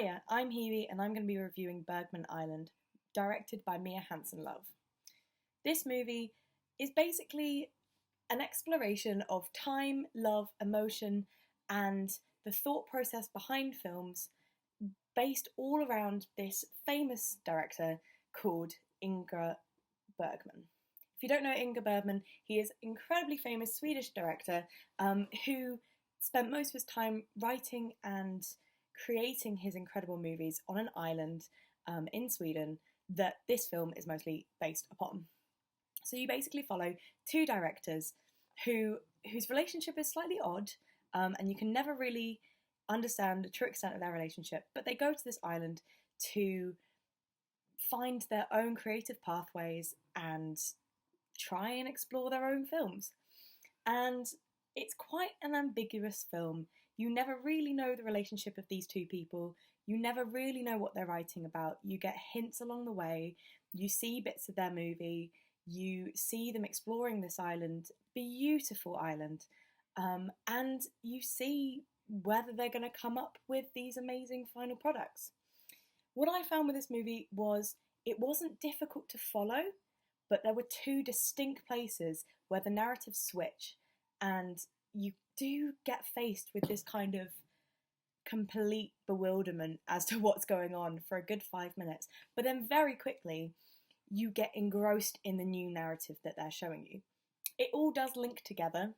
Hiya, I'm Hebe and I'm going to be reviewing Bergman Island, directed by Mia Hansen-Løve. This movie is basically an exploration of time, love, emotion, and the thought process behind films based all around this famous director called Ingmar Bergman. If you don't know Ingmar Bergman, he is an incredibly famous Swedish director who spent most of his time writing and creating his incredible movies on an island in Sweden that this film is mostly based upon. So you basically follow two directors whose relationship is slightly odd, and you can never really understand the true extent of their relationship, but they go to this island to find their own creative pathways and try and explore their own films. And it's quite an ambiguous film. You never really know the relationship of these two people. You never really know what they're writing about. You get hints along the way. You see bits of their movie. You see them exploring this island, beautiful island, and you see whether they're going to come up with these amazing final products. What I found with this movie was it wasn't difficult to follow, but there were two distinct places where the narratives switch, and you do get faced with this kind of complete bewilderment as to what's going on for a good 5 minutes. But then very quickly, you get engrossed in the new narrative that they're showing you. It all does link together.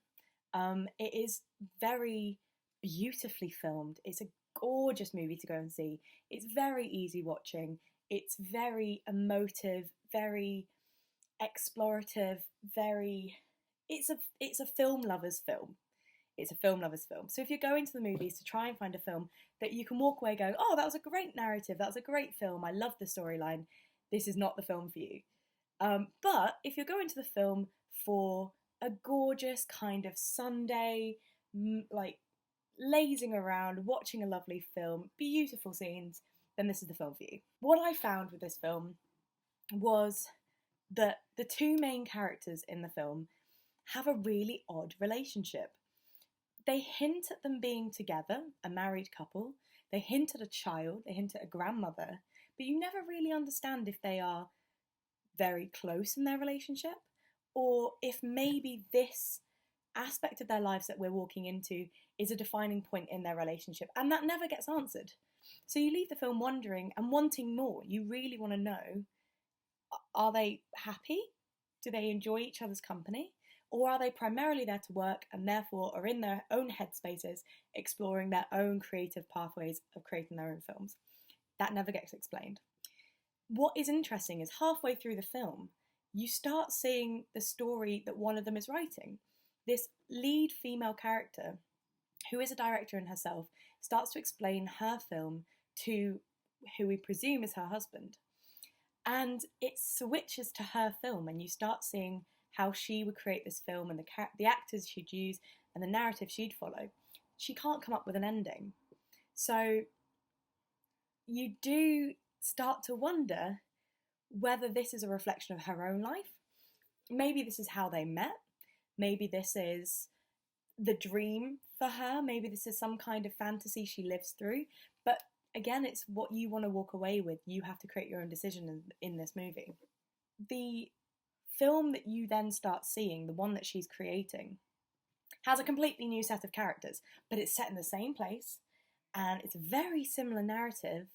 It is very beautifully filmed. It's a gorgeous movie to go and see. It's very easy watching. It's very emotive, very explorative, it's a film lover's film. It's a film lover's film. So if you're going to the movies to try and find a film that you can walk away going, oh, that was a great narrative, that was a great film, I love the storyline, this is not the film for you. But if you're going to the film for a gorgeous kind of Sunday, like lazing around, watching a lovely film, beautiful scenes, then this is the film for you. What I found with this film was that the two main characters in the film have a really odd relationship. They hint at them being together, a married couple. They hint at a child, they hint at a grandmother, but you never really understand if they are very close in their relationship or if maybe this aspect of their lives that we're walking into is a defining point in their relationship, and that never gets answered. So you leave the film wondering and wanting more. You really want to know, are they happy? Do they enjoy each other's company? Or are they primarily there to work and therefore are in their own headspaces exploring their own creative pathways of creating their own films? That never gets explained. What is interesting is halfway through the film, you start seeing the story that one of them is writing. This lead female character, who is a director in herself, starts to explain her film to who we presume is her husband. And it switches to her film, and you start seeing how she would create this film and the actors she'd use and the narrative she'd follow. She can't come up with an ending. So you do start to wonder whether this is a reflection of her own life. Maybe this is how they met. Maybe this is the dream for her. Maybe this is some kind of fantasy she lives through. But again, it's what you want to walk away with. You have to create your own decision in this movie. The film that you then start seeing, the one that she's creating, has a completely new set of characters, but it's set in the same place, and it's a very similar narrative,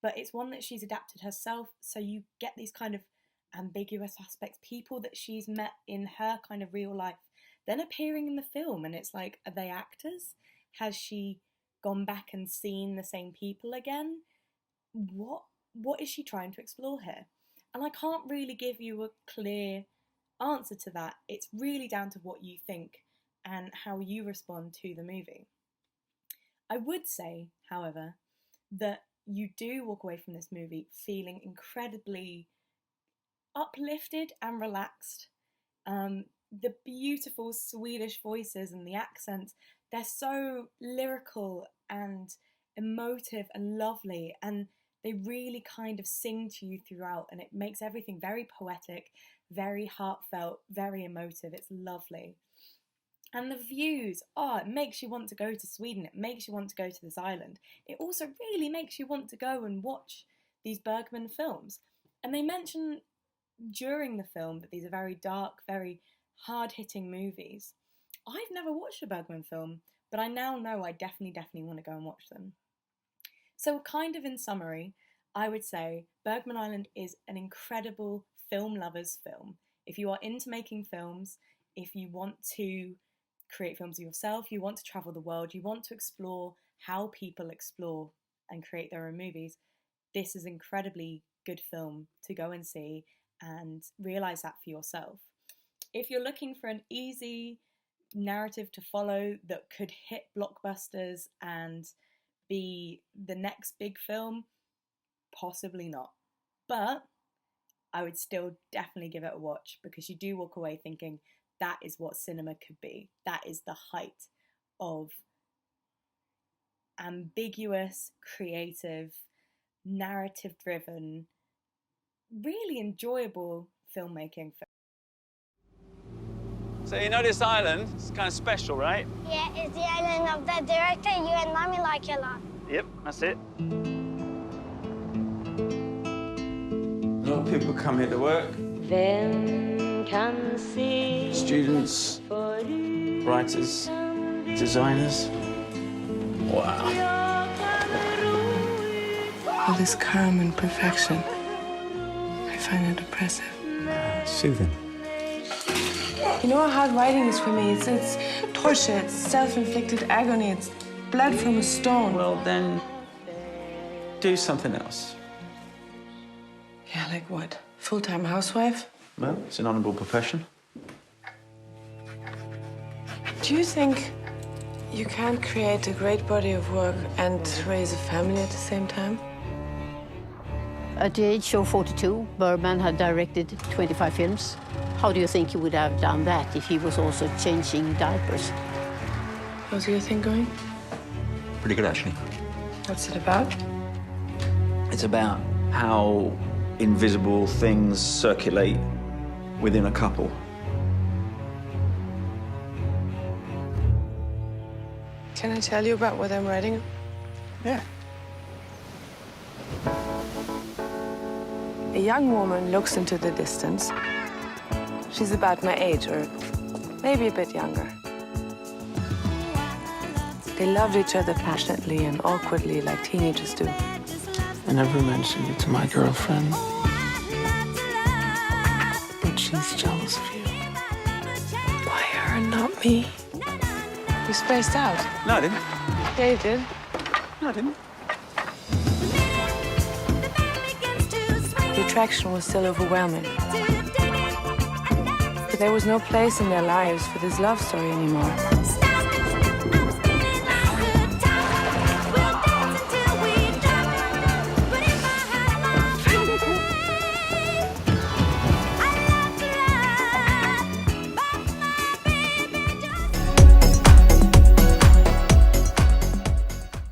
but it's one that she's adapted herself, so you get these kind of ambiguous aspects, people that she's met in her kind of real life, then appearing in the film, and it's like, are they actors? Has she gone back and seen the same people again? What is she trying to explore here? And I can't really give you a clear answer to that. It's really down to what you think and how you respond to the movie. I would say, however, that you do walk away from this movie feeling incredibly uplifted and relaxed. The beautiful Swedish voices and the accents, they're so lyrical and emotive and lovely, and they really kind of sing to you throughout, and it makes everything very poetic, very heartfelt, very emotive. It's lovely. And the views, it makes you want to go to Sweden. It makes you want to go to this island. It also really makes you want to go and watch these Bergman films. And they mention during the film that these are very dark, very hard-hitting movies. I've never watched a Bergman film, but I now know I definitely want to go and watch them. So kind of in summary, I would say Bergman Island is an incredible film lover's film. If you are into making films, if you want to create films yourself, you want to travel the world, you want to explore how people explore and create their own movies, this is an incredibly good film to go and see and realise that for yourself. If you're looking for an easy narrative to follow that could hit blockbusters and be the next big film, possibly not. But I would still definitely give it a watch, because you do walk away thinking that is what cinema could be. That is the height of ambiguous, creative, narrative-driven, really enjoyable filmmaking. So you know this island? It's kind of special, right? Yeah, it's the island of the director you and Mommy like a lot. Yep, that's it. A lot of people come here to work. Students, writers, designers. Wow. All this calm and perfection, I find it oppressive. Soothing. You know how hard writing is for me? It's torture, it's self-inflicted agony, it's blood from a stone. Well, then, do something else. Yeah, like what? Full-time housewife? Well, it's an honourable profession. Do you think you can't create a great body of work and raise a family at the same time? At the age of 42, Bergman had directed 25 films. How do you think he would have done that if he was also changing diapers? How's your thing going? Pretty good, actually. What's it about? It's about how invisible things circulate within a couple. Can I tell you about what I'm writing? Yeah. A young woman looks into the distance. She's about my age, or maybe a bit younger. They loved each other passionately and awkwardly, like teenagers do. I never mentioned it to my girlfriend, but she's jealous of you. Why her and not me? You spaced out. No, I didn't. Yeah, you did. No, I didn't. The attraction was still overwhelming. But there was no place in their lives for this love story anymore.